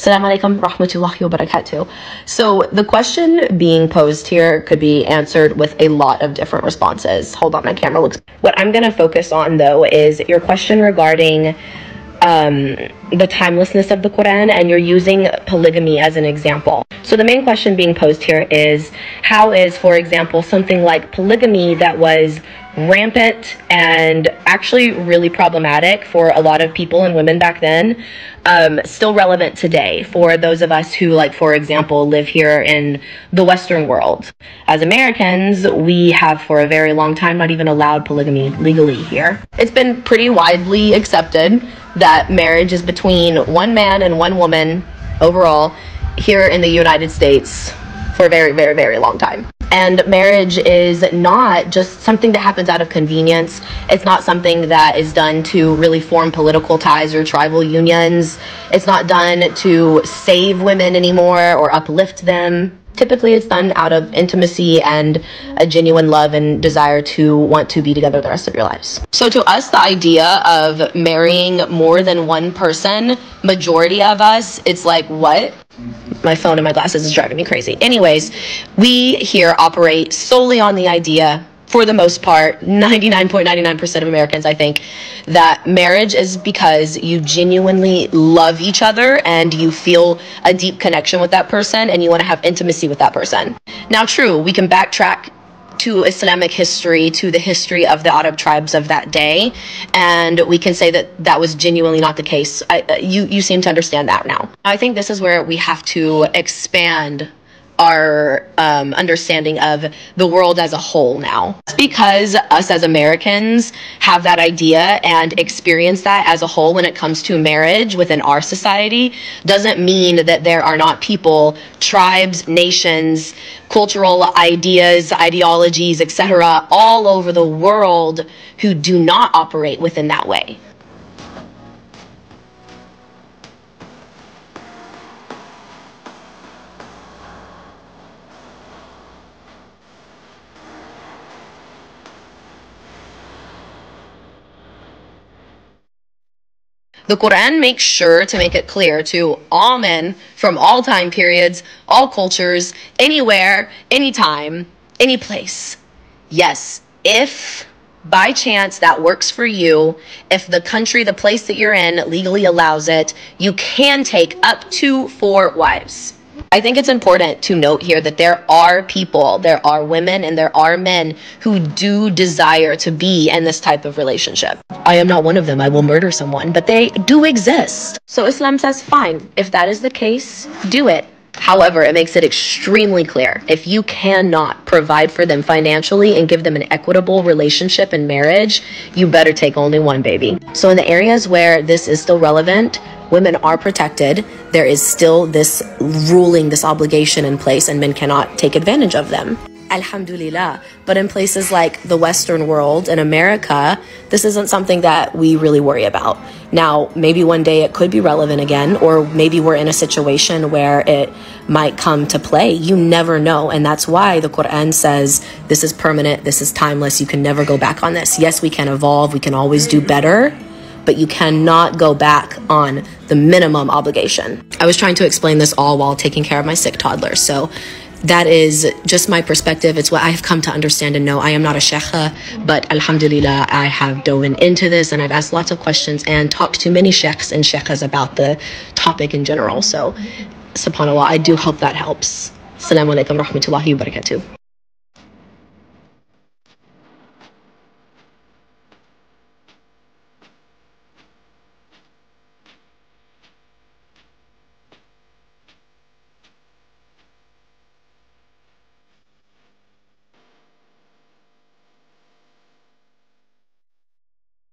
Assalamu alaikum rahmatullahi wa barakatuh. So the question being posed here could be answered with a lot of different responses. Hold on, my camera looks... What I'm going to focus on, though, is your question regarding the timelessness of the Quran, and you're using polygamy as an example. So the main question being posed here is, how is, for example, something like polygamy that was rampant and actually really problematic for a lot of people and women back then, still relevant today for those of us who, like, for example, live here in the Western world? As Americans, we have for a very long time not even allowed polygamy legally here. It's been pretty widely accepted that marriage is between one man and one woman overall here in the United States for a very, very, very long time. And marriage is not just something that happens out of convenience. It's not something that is done to really form political ties or tribal unions. It's not done to save women anymore or uplift them. Typically, it's done out of intimacy and a genuine love and desire to want to be together the rest of your lives. So to us, the idea of marrying more than one person, majority of us, it's like, what? My phone and my glasses is driving me crazy. Anyways, we here operate solely on the idea, for the most part, 99.99% of Americans, I think, that marriage is because you genuinely love each other and you feel a deep connection with that person and you want to have intimacy with that person. Now, true, we can backtrack to Islamic history, to the history of the Arab tribes of that day, and we can say that that was genuinely not the case. You seem to understand that now. I think this is where we have to expand our understanding of the world as a whole now. Because us as Americans have that idea and experience that as a whole when it comes to marriage within our society, doesn't mean that there are not people, tribes, nations, cultural ideas, ideologies, etc., all over the world who do not operate within that way. The Quran makes sure to make it clear to all men from all time periods, all cultures, anywhere, anytime, any place. Yes, if by chance that works for you, if the country, the place that you're in legally allows it, you can take up to 4 wives. I think it's important to note here that there are people, there are women, and there are men who do desire to be in this type of relationship. I am not one of them. I will murder someone, but they do exist. So Islam says, fine, if that is the case, do it. However, it makes it extremely clear, if you cannot provide for them financially and give them an equitable relationship and marriage, you better take only one baby. So in the areas where this is still relevant, women are protected. There is still this ruling, this obligation in place, and men cannot take advantage of them. Alhamdulillah. But in places like the Western world, in America, this isn't something that we really worry about. Now, maybe one day it could be relevant again, or maybe we're in a situation where it might come to play. You never know. And that's why the Quran says this is permanent, this is timeless, you can never go back on this. Yes, we can evolve, we can always do better, but you cannot go back on the minimum obligation. I was trying to explain this all while taking care of my sick toddler, so that is just my perspective. It's what I have come to understand and know. I am not a sheikha, but alhamdulillah, I have dove into this and I've asked lots of questions and talked to many sheikhs and sheikhas about the topic in general. So, subhanAllah, I do hope that helps. Assalamu alaikum rahmatullahi wa barakatuh.